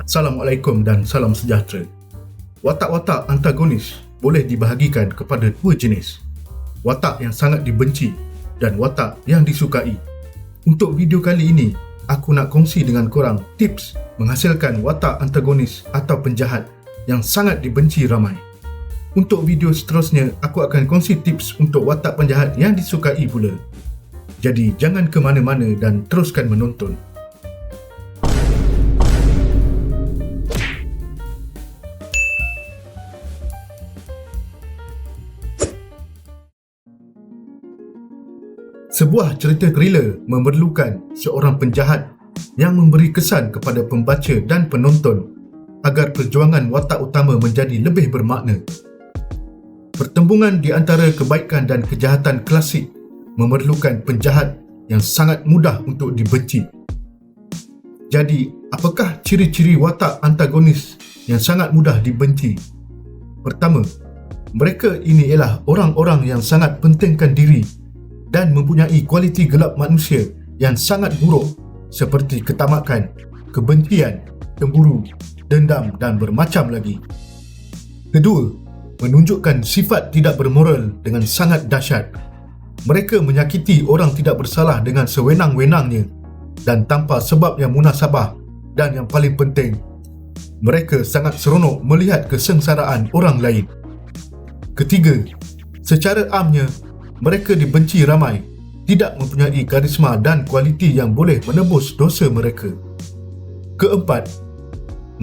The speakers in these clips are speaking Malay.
Assalamualaikum dan salam sejahtera. Watak-watak antagonis boleh dibahagikan kepada dua jenis. Watak yang sangat dibenci dan watak yang disukai. Untuk video kali ini, aku nak kongsi dengan korang tips menghasilkan watak antagonis atau penjahat yang sangat dibenci ramai. Untuk video seterusnya, aku akan kongsi tips untuk watak penjahat yang disukai pula. Jadi jangan ke mana-mana dan teruskan menonton. Sebuah cerita thriller memerlukan seorang penjahat yang memberi kesan kepada pembaca dan penonton agar perjuangan watak utama menjadi lebih bermakna. Pertembungan di antara kebaikan dan kejahatan klasik memerlukan penjahat yang sangat mudah untuk dibenci. Jadi, apakah ciri-ciri watak antagonis yang sangat mudah dibenci? Pertama, mereka ini ialah orang-orang yang sangat pentingkan diri dan mempunyai kualiti gelap manusia yang sangat buruk seperti ketamakan, kebencian, cemburu, dendam dan bermacam lagi. Kedua, menunjukkan sifat tidak bermoral dengan sangat dahsyat. Mereka menyakiti orang tidak bersalah dengan sewenang-wenangnya dan tanpa sebab yang munasabah, dan yang paling penting, mereka sangat seronok melihat kesengsaraan orang lain. Ketiga, secara amnya, mereka dibenci ramai, tidak mempunyai karisma dan kualiti yang boleh menebus dosa mereka. Keempat,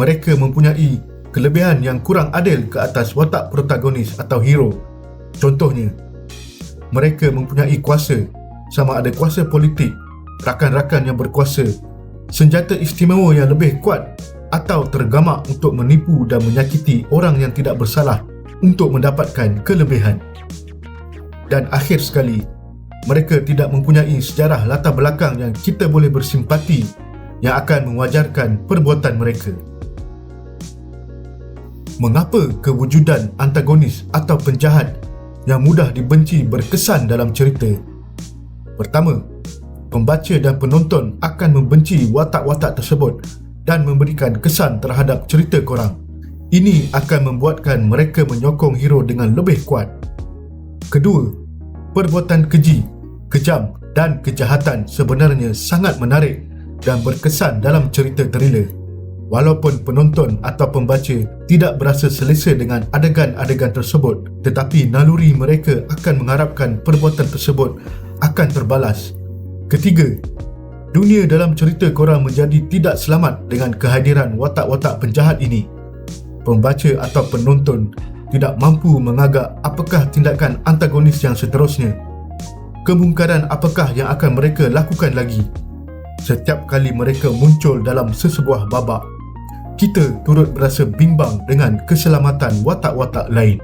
mereka mempunyai kelebihan yang kurang adil ke atas watak protagonis atau hero. Contohnya, mereka mempunyai kuasa, sama ada kuasa politik, rakan-rakan yang berkuasa, senjata istimewa yang lebih kuat, atau tergamak untuk menipu dan menyakiti orang yang tidak bersalah untuk mendapatkan kelebihan. Dan akhir sekali, mereka tidak mempunyai sejarah latar belakang yang kita boleh bersimpati yang akan mewajarkan perbuatan mereka. Mengapa kewujudan antagonis atau penjahat yang mudah dibenci berkesan dalam cerita? Pertama, pembaca dan penonton akan membenci watak-watak tersebut dan memberikan kesan terhadap cerita korang. Ini akan membuatkan mereka menyokong hero dengan lebih kuat. Kedua, perbuatan keji, kejam dan kejahatan sebenarnya sangat menarik dan berkesan dalam cerita thriller. Walaupun penonton atau pembaca tidak berasa selesa dengan adegan-adegan tersebut, tetapi naluri mereka akan mengharapkan perbuatan tersebut akan terbalas. Ketiga, dunia dalam cerita korang menjadi tidak selamat dengan kehadiran watak-watak penjahat ini. Pembaca atau penonton tidak mampu mengagak apakah tindakan antagonis yang seterusnya. Kemungkaran apakah yang akan mereka lakukan lagi. Setiap kali mereka muncul dalam sesebuah babak, kita turut berasa bimbang dengan keselamatan watak-watak lain.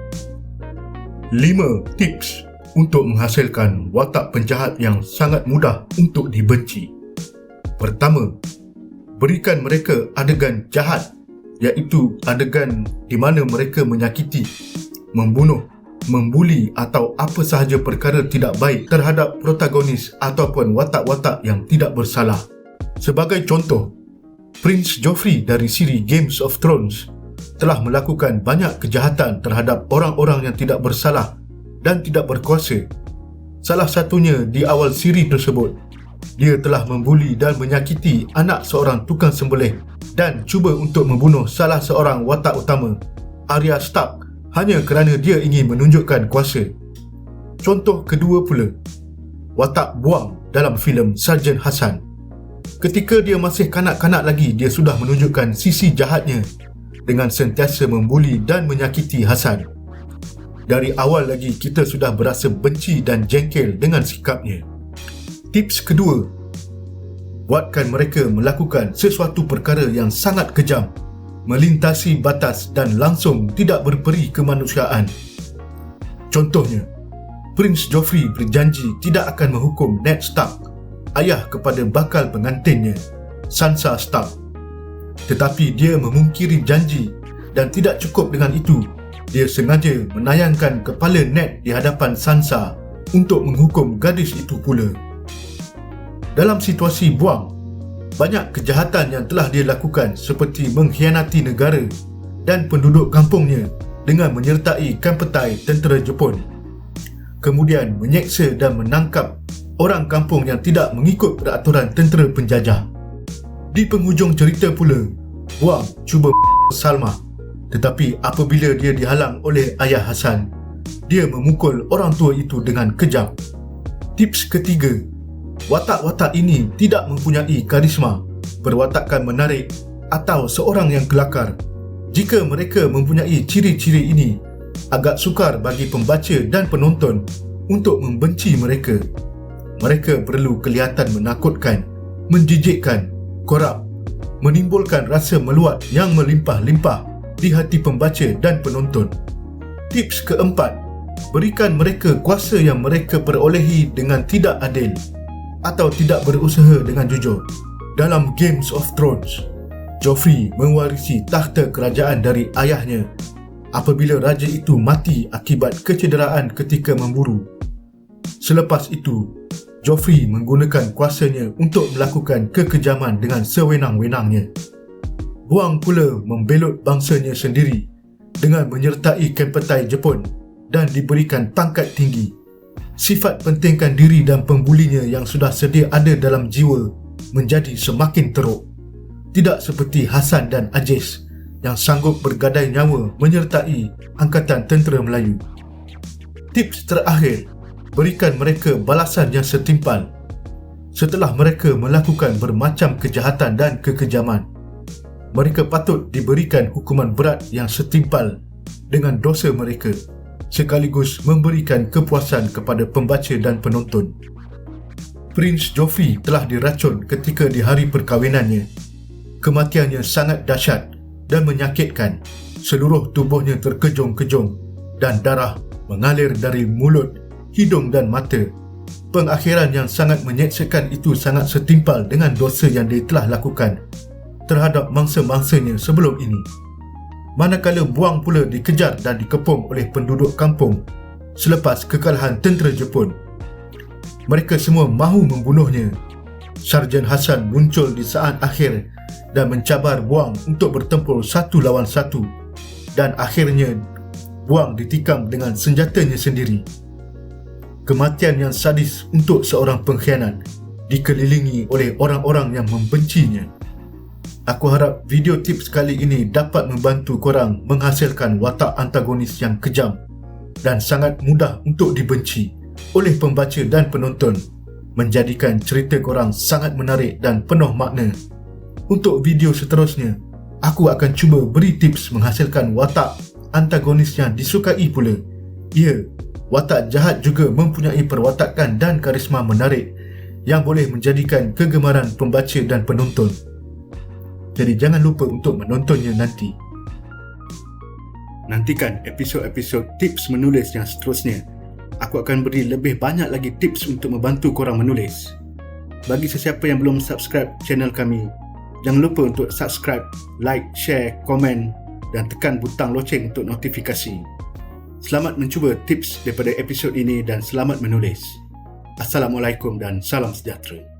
5 tips untuk menghasilkan watak penjahat yang sangat mudah untuk dibenci. Pertama, berikan mereka adegan jahat, iaitu adegan di mana mereka menyakiti, membunuh, membuli atau apa sahaja perkara tidak baik terhadap protagonis ataupun watak-watak yang tidak bersalah. Sebagai contoh, Prince Joffrey dari siri Games of Thrones telah melakukan banyak kejahatan terhadap orang-orang yang tidak bersalah dan tidak berkuasa. Salah satunya di awal siri tersebut, dia telah membuli dan menyakiti anak seorang tukang sembelih dan cuba untuk membunuh salah seorang watak utama, Arya Stark, hanya kerana dia ingin menunjukkan kuasa. Contoh kedua pula, watak buang dalam filem Sarjan Hassan. Ketika dia masih kanak-kanak lagi, dia sudah menunjukkan sisi jahatnya dengan sentiasa membuli dan menyakiti Hassan. Dari awal lagi kita sudah berasa benci dan jengkel dengan sikapnya. Tips kedua, buatkan mereka melakukan sesuatu perkara yang sangat kejam, melintasi batas dan langsung tidak berperi kemanusiaan. Contohnya, Prince Joffrey berjanji tidak akan menghukum Ned Stark, ayah kepada bakal pengantinnya, Sansa Stark. Tetapi dia memungkiri janji dan tidak cukup dengan itu, dia sengaja menayangkan kepala Ned di hadapan Sansa untuk menghukum gadis itu pula. Dalam situasi buang, banyak kejahatan yang telah dia lakukan seperti mengkhianati negara dan penduduk kampungnya dengan menyertai kampetai tentera Jepun. Kemudian menyeksa dan menangkap orang kampung yang tidak mengikut peraturan tentera penjajah. Di penghujung cerita pula, Wang cuba Salma, tetapi apabila dia dihalang oleh ayah Hasan, dia memukul orang tua itu dengan kejam. Tips ketiga, watak-watak ini tidak mempunyai karisma, berwatakan menarik atau seorang yang kelakar. Jika mereka mempunyai ciri-ciri ini, agak sukar bagi pembaca dan penonton untuk membenci mereka. Mereka perlu kelihatan menakutkan, menjijikkan, korup, menimbulkan rasa meluat yang melimpah-limpah di hati pembaca dan penonton. Tips keempat, berikan mereka kuasa yang mereka perolehi dengan tidak adil atau tidak berusaha dengan jujur. Dalam Games of Thrones, Joffrey mewarisi takhta kerajaan dari ayahnya apabila raja itu mati akibat kecederaan ketika memburu. Selepas itu, Joffrey menggunakan kuasanya untuk melakukan kekejaman dengan sewenang-wenangnya. Wang pula membelot bangsanya sendiri dengan menyertai kampetai Jepun dan diberikan pangkat tinggi. Sifat pentingkan diri dan pembulinya yang sudah sedia ada dalam jiwa menjadi semakin teruk. Tidak seperti Hasan dan Aziz yang sanggup bergadai nyawa menyertai Angkatan Tentera Melayu. Tips terakhir, berikan mereka balasan yang setimpal setelah mereka melakukan bermacam kejahatan dan kekejaman. Mereka patut diberikan hukuman berat yang setimpal dengan dosa mereka, sekaligus memberikan kepuasan kepada pembaca dan penonton. Prince Joffrey telah diracun ketika di hari perkahwinannya. Kematiannya sangat dahsyat dan menyakitkan. Seluruh tubuhnya terkejung-kejung dan darah mengalir dari mulut, hidung dan mata. Pengakhiran yang sangat menyeksakan itu sangat setimpal dengan dosa yang dia telah lakukan terhadap mangsa-mangsanya sebelum ini. Manakala Wang pula dikejar dan dikepung oleh penduduk kampung selepas kekalahan tentera Jepun. Mereka semua mahu membunuhnya. Sarjan Hasan muncul di saat akhir dan mencabar Wang untuk bertempur satu lawan satu, dan akhirnya Wang ditikam dengan senjatanya sendiri. Kematian yang sadis untuk seorang pengkhianat dikelilingi oleh orang-orang yang membencinya. Aku harap video tips kali ini dapat membantu korang menghasilkan watak antagonis yang kejam dan sangat mudah untuk dibenci oleh pembaca dan penonton, menjadikan cerita korang sangat menarik dan penuh makna. Untuk video seterusnya, aku akan cuba beri tips menghasilkan watak antagonis yang disukai pula. Ya, watak jahat juga mempunyai perwatakan dan karisma menarik yang boleh menjadikan kegemaran pembaca dan penonton. Jadi jangan lupa untuk menontonnya nanti. Nantikan episod-episod tips menulis yang seterusnya. Aku akan beri lebih banyak lagi tips untuk membantu korang menulis. Bagi sesiapa yang belum subscribe channel kami, jangan lupa untuk subscribe, like, share, komen dan tekan butang loceng untuk notifikasi. Selamat mencuba tips daripada episod ini dan selamat menulis. Assalamualaikum dan salam sejahtera.